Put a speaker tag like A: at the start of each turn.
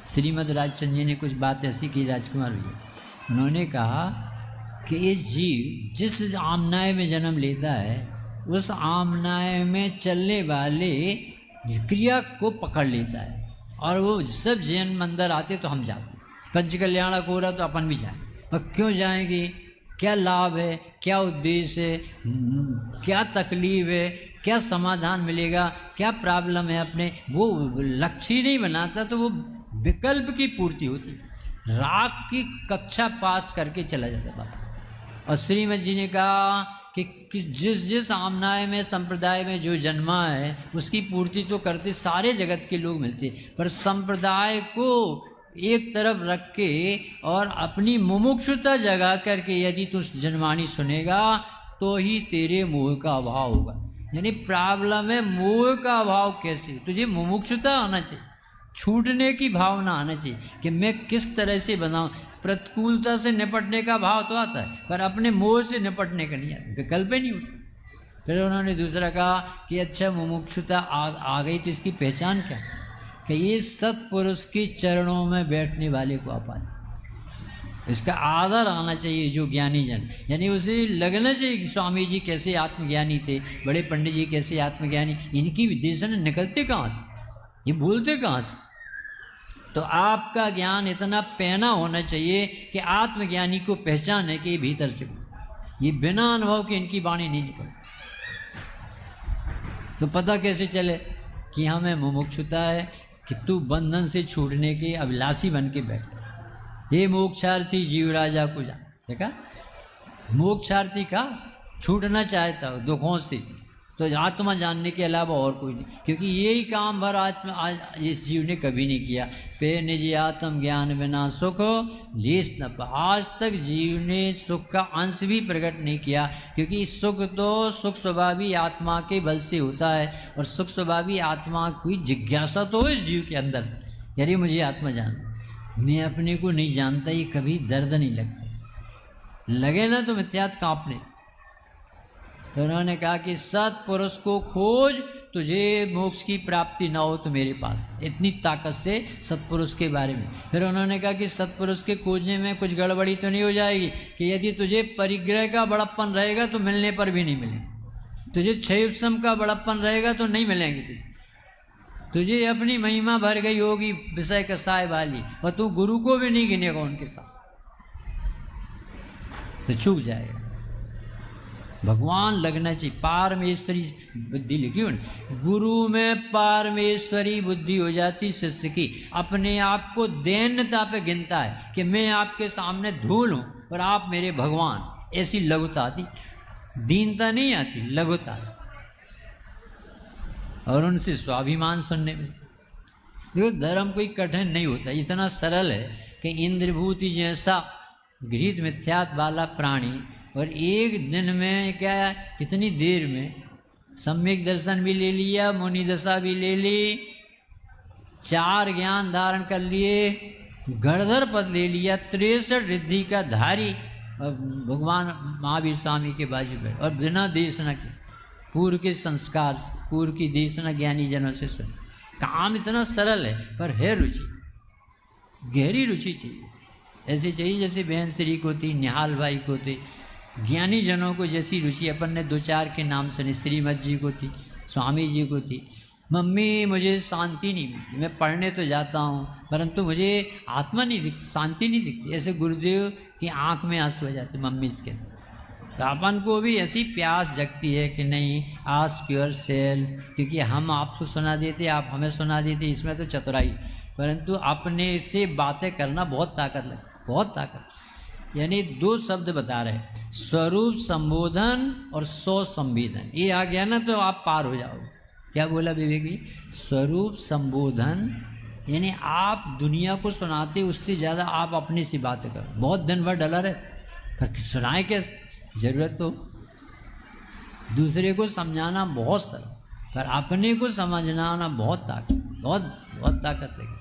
A: श्रीमद् राजचंद्र जी ने कुछ बात ऐसी की राजकुमार भैया, उन्होंने कहा कि ये जीव जिस आमनाय में जन्म लेता है उस आमनाय में चलने वाले क्रिया को पकड़ लेता है, और वो सब जन्म अंदर आते तो हम जाते, पंच कल्याणक हो रहा तो अपन भी जाएं। पर क्यों जाएंगे, क्या लाभ है, क्या उद्देश्य है, क्या तकलीफ है, क्या समाधान मिलेगा, क्या प्रॉब्लम है, अपने वो लक्ष्य ही नहीं बनाता तो वो विकल्प की पूर्ति होती, राग की कक्षा पास करके चला जाता बाबा। और श्रीमद जी ने कहा कि जिस आमनाय में संप्रदाय में जो जन्मा है उसकी पूर्ति तो करते सारे जगत के लोग मिलते, पर संप्रदाय को एक तरफ रख के और अपनी मुमुक्षुता जगा करके यदि तू जनवाणी सुनेगा तो ही तेरे मोह का अभाव होगा। यानी प्रॉब्लम है मोह का अभाव कैसे, तुझे मुमुक्षुता आना चाहिए, छूटने की भावना आना चाहिए कि मैं किस तरह से बनाऊं। प्रतिकूलता से निपटने का भाव तो आता है पर अपने मोह से निपटने का नहीं आता, विकल्प ही नहीं होता। फिर उन्होंने दूसरा कहा कि अच्छा मुमुक्षुता आ गई तो इसकी पहचान क्या, कि ये सत्पुरुष के चरणों में बैठने वाले को आपात, इसका आदर आना चाहिए जो ज्ञानी जन, यानी उसे लगना चाहिए कि स्वामी जी कैसे आत्मज्ञानी थे, बड़े पंडित जी कैसे आत्मज्ञानी, इनकी विदेशन निकलते कहाँ से, ये बोलते कहाँ से। तो आपका ज्ञान इतना पहना होना चाहिए कि आत्मज्ञानी को पहचाने के भीतर से, ये बिना अनुभव के इनकी वाणी नहीं निकलती। तो पता कैसे चले कि हमें मुमुक्षुता है, कि तू बंधन से छूटने के अभिलाषी बन के बैठ। ये मोक्षार्थी जीव राजा को जान, देखा मोक्षार्थी का छूटना चाहता हो दुखों से, तो आत्मा जानने के अलावा और कोई नहीं, क्योंकि यही काम भर आज इस जीव ने कभी नहीं किया। पे निज आत्म ज्ञान बिना सुख लेस न पा, आज तक जीव ने सुख का अंश भी प्रकट नहीं किया, क्योंकि सुख तो सुख स्वभावी आत्मा के बल से होता है, और सुख स्वभावी आत्मा की जिज्ञासा तो है जीव के अंदर से, यानी मुझे आत्मा जानना, मैं अपने को नहीं जानता, ये कभी दर्द नहीं लगता, लगे ना तो मिथ्यात कांपने। तो उन्होंने कहा कि सत्पुरुष को खोज, तुझे मोक्ष की प्राप्ति ना हो तो मेरे पास, इतनी ताकत से सत्पुरुष के बारे में। फिर उन्होंने कहा कि सत्पुरुष के खोजने में कुछ गड़बड़ी तो नहीं हो जाएगी, कि यदि तुझे परिग्रह का बड़प्पन रहेगा तो मिलने पर भी नहीं मिलेंगे, तुझे क्षयपशम का बड़प्पन रहेगा तो नहीं मिलेंगे, तुझे अपनी महिमा भर गई होगी विषय कसाय वाली, और तू गुरु को भी नहीं गिनेगा उनके साथ, तो चूक जाएगा। भगवान लगना चाहिए, पारमेश्वरी बुद्धि लिखी हो, गुरु में पारमेश्वरी बुद्धि हो जाती शिष्य की, अपने आप को दैन्यता पे गिनता है कि मैं आपके सामने धूल हूं और आप मेरे भगवान, ऐसी लघुता आती, दीनता नहीं आती, लघुता, और उनसे स्वाभिमान सुनने में। देखो धर्म कोई कठिन नहीं होता, इतना सरल है कि इंद्रभूति जैसा गृहीत मिथ्यात वाला प्राणी, और एक दिन में क्या, कितनी देर में सम्यक दर्शन भी ले लिया, मुनि दशा भी ले ली, 4 ज्ञान धारण कर लिए, गणधर पद ले लिया, 63 रिद्धि का धारी भगवान महावीर स्वामी के बाजू में, और बिना देशना के, पूर्व के संस्कार, पूर्व की देशना ज्ञानी जनों से सुन। काम इतना सरल है पर है रुचि, गहरी रुचि चाहिए, ऐसे चाहिए जैसे बहन श्री को थी, निहाल भाई को थी, ज्ञानी जनों को जैसी रुचि अपन ने 2-4 के नाम सुने, श्रीमद जी को थी, स्वामी जी को थी। मम्मी मुझे शांति नहीं मिलती, मैं पढ़ने तो जाता हूँ परंतु मुझे आत्मा नहीं दिखती, शांति नहीं दिखती, ऐसे गुरुदेव की आंख में आंसू आ जाते मम्मी के। तो अपन को भी ऐसी प्यास जगती है कि नहीं, आस्क योर सेल्फ, क्योंकि हम आपको सुना देते, आप हमें सुना देते, इसमें तो चतुराई, परंतु अपने से बातें करना बहुत ताकत लगती, बहुत ताकत। यानी 2 शब्द बता रहे, स्वरूप संबोधन और स्व संवेदन, ये आ गया ना तो आप पार हो जाओगे। क्या बोला विवेक जी, स्वरूप संबोधन यानी आप दुनिया को सुनाते उससे ज़्यादा आप अपने से बातें करो, बहुत दिन भर डला रहे पर सुनाए कैसे, जरूरत तो दूसरे को समझाना बहुत सरल, पर अपने को समझना बहुत ताकत, बहुत ताकत लगी।